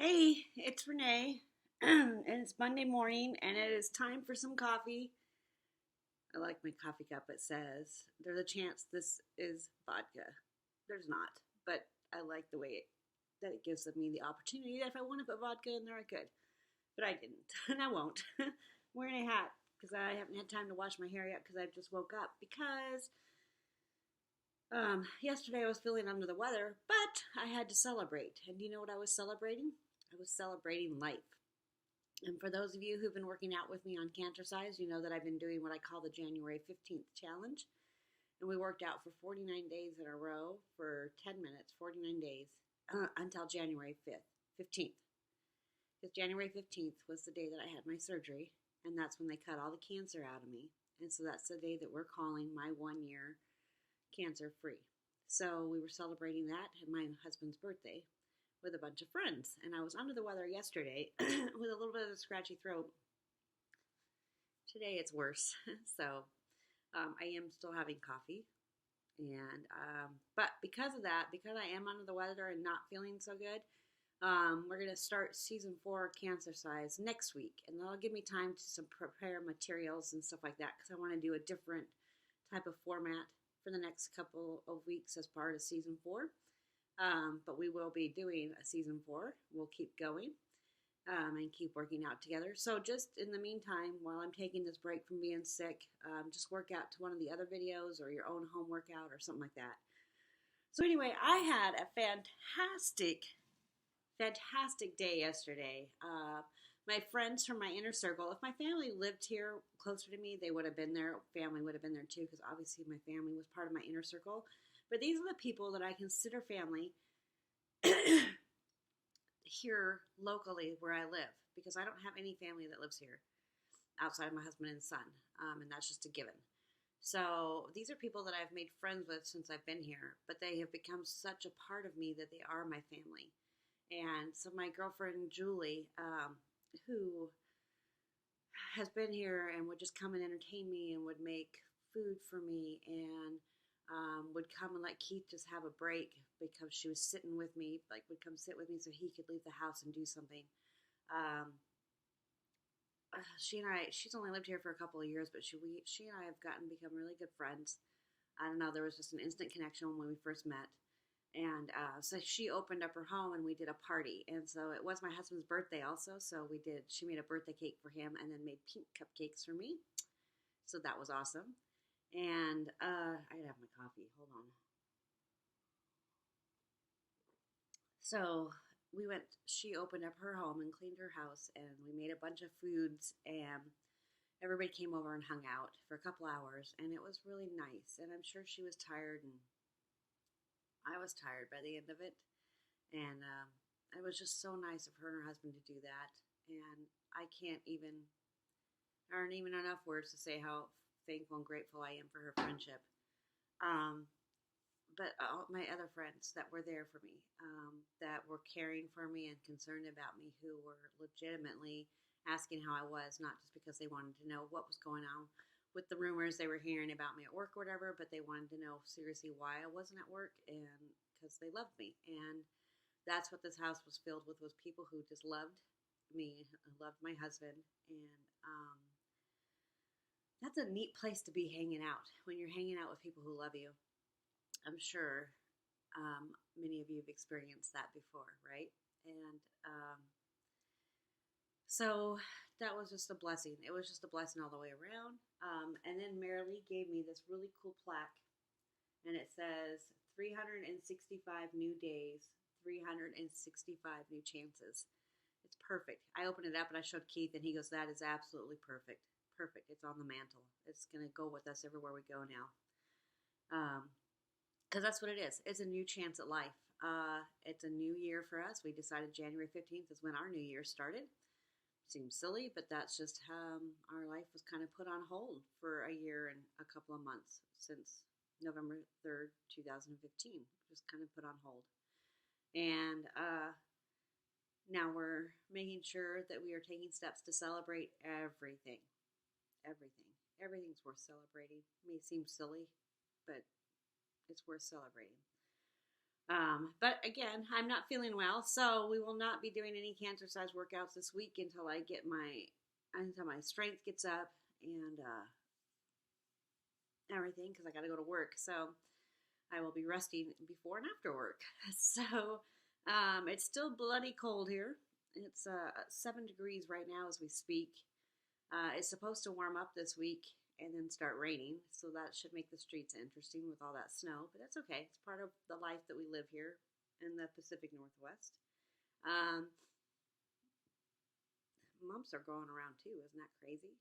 Hey, it's Renee, and it's Monday morning, and it is time for some coffee. I like my coffee cup. It says there's a chance this is vodka. There's not, but I like the way that it gives me the opportunity that if I want to put vodka in there, I could, but I didn't, and I won't. I'm wearing a hat because I haven't had time to wash my hair yet because I just woke up because yesterday I was feeling under the weather, but I had to celebrate. And you know what I was celebrating? I was celebrating life. And for those of you who've been working out with me on Cancercize, you know that I've been doing what I call the January 15th challenge. And we worked out for 49 days in a row for 10 minutes, 49 days, until January 15th. Because January 15th was the day that I had my surgery, and that's when they cut all the cancer out of me. And so that's the day that we're calling my 1 year cancer free. So we were celebrating that at my husband's birthday with a bunch of friends. And I was under the weather yesterday with a little bit of a scratchy throat. Today it's worse. So I am still having coffee. And but because of that, because I am under the weather and not feeling so good, we're going to start season 4 of Cancercize next week. And that'll give me time to prepare materials and stuff like that because I want to do a different type of format for the next couple of weeks as part of season 4. But we will be doing a season 4. We'll keep going and keep working out together. So just in the meantime, while I'm taking this break from being sick, just work out to one of the other videos or your own home workout or something like that. So anyway, I had a fantastic day yesterday. My friends from my inner circle, if my family lived here closer to me, they would have been there. Family would have been there too, because obviously my family was part of my inner circle. But these are the people that I consider family here locally where I live, because I don't have any family that lives here outside of my husband and son, and that's just a given. So these are people that I've made friends with since I've been here, but they have become such a part of me that they are my family. And so my girlfriend Julie, who has been here and would just come and entertain me and would make food for me and would come and let Keith just have a break because she was sitting with me, like would come sit with me so he could leave the house and do something. She's only lived here for a couple of years, but she and I have become really good friends. I don't know, there was just an instant connection when we first met. And so she opened up her home and we did a party. And so it was my husband's birthday also. So she made a birthday cake for him and then made pink cupcakes for me. So that was awesome. And I gotta have my coffee. Hold on. So she opened up her home and cleaned her house, and we made a bunch of foods, and everybody came over and hung out for a couple hours, and it was really nice. And I'm sure she was tired, and I was tired by the end of it. And it was just so nice of her and her husband to do that. And I aren't even enough words to say how thankful and grateful I am for her friendship. But all my other friends that were there for me, that were caring for me and concerned about me, who were legitimately asking how I was, not just because they wanted to know what was going on with the rumors they were hearing about me at work or whatever, but they wanted to know seriously why I wasn't at work, and because they loved me. And that's what this house was filled with, was people who just loved me, loved my husband. And that's a neat place to be hanging out, when you're hanging out with people who love you. I'm sure many of you have experienced that before, right? And so that was just a blessing. It was just a blessing all the way around. And then Marilee gave me this really cool plaque, and it says 365 new days, 365 new chances. It's perfect. I opened it up and I showed Keith, and he goes, "That is absolutely perfect. Perfect. It's on the mantle. It's going to go with us everywhere we go now." Because that's what it is. It's a new chance at life. It's a new year for us. We decided January 15th is when our new year started. Seems silly, but that's just how our life was kind of put on hold for a year and a couple of months since November 3rd, 2015. Just kind of put on hold. And now we're making sure that we are taking steps to celebrate everything. Everything. Everything's worth celebrating. It may seem silly, but it's worth celebrating. But again, I'm not feeling well, so we will not be doing any Cancercize workouts this week until my strength gets up and everything, because I got to go to work. So I will be resting before and after work. So it's still bloody cold here. It's 7 degrees right now as we speak. It's supposed to warm up this week and then start raining, so that should make the streets interesting with all that snow, but that's okay. It's part of the life that we live here in the Pacific Northwest. Mumps are growing around too, isn't that crazy?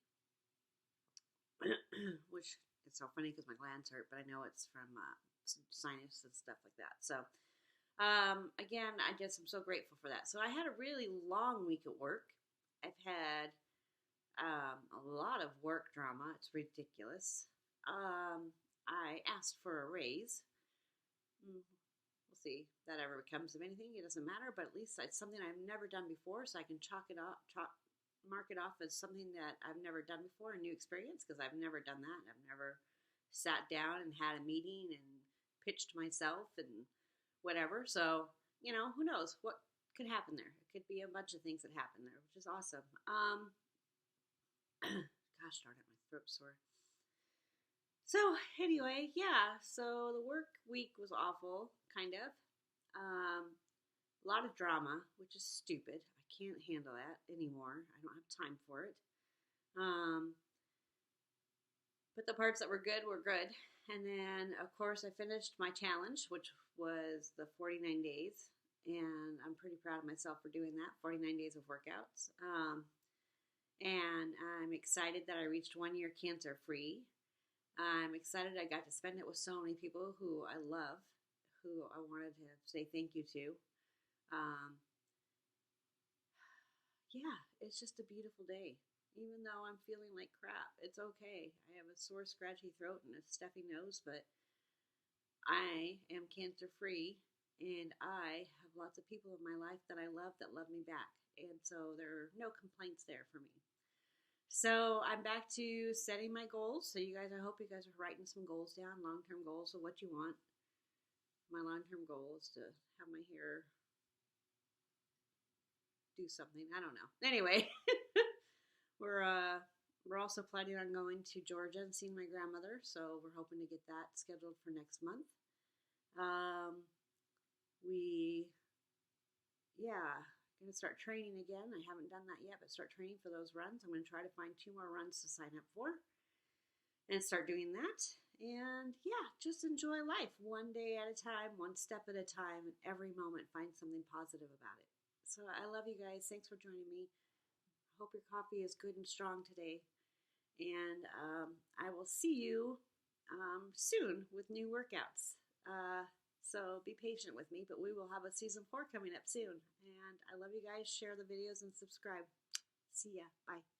Which is so funny because my glands hurt, but I know it's from sinus and stuff like that. So again, I'm so grateful for that. So I had a really long week at work. I've had a lot of work drama. It's ridiculous. I asked for a raise. We'll see if that ever becomes of anything. It doesn't matter, but at least it's something I've never done before, so I can mark it off as something that I've never done before, a new experience, because I've never done that. I've never sat down and had a meeting and pitched myself and whatever. So, who knows what could happen there. It could be a bunch of things that happen there, which is awesome. Gosh darn it, my throat's sore. So anyway, yeah, so the work week was awful, kind of. A lot of drama, which is stupid. I can't handle that anymore. I don't have time for it. But the parts that were good were good. And then, of course, I finished my challenge, which was the 49 days. And I'm pretty proud of myself for doing that, 49 days of workouts. And I'm excited that I reached 1 year cancer-free. I'm excited I got to spend it with so many people who I love, who I wanted to say thank you to. Yeah, it's just a beautiful day. Even though I'm feeling like crap, it's okay. I have a sore, scratchy throat and a stuffy nose, but I am cancer-free, and I have lots of people in my life that I love that love me back. And so there are no complaints there for me. So I'm back to setting my goals. So I hope you guys are writing some goals down, long-term goals of what you want. My long-term goal is to have my hair do something. I don't know. Anyway, we're also planning on going to Georgia and seeing my grandmother. So we're hoping to get that scheduled for next month. Going to start training again. I haven't done that yet, but start training for those runs. I'm going to try to find 2 more runs to sign up for and start doing that. And yeah, just enjoy life one day at a time, one step at a time, and every moment find something positive about it. So I love you guys. Thanks for joining me. I hope your coffee is good and strong today. And I will see you soon with new workouts. So be patient with me, but we will have a season 4 coming up soon. And I love you guys. Share the videos and subscribe. See ya. Bye.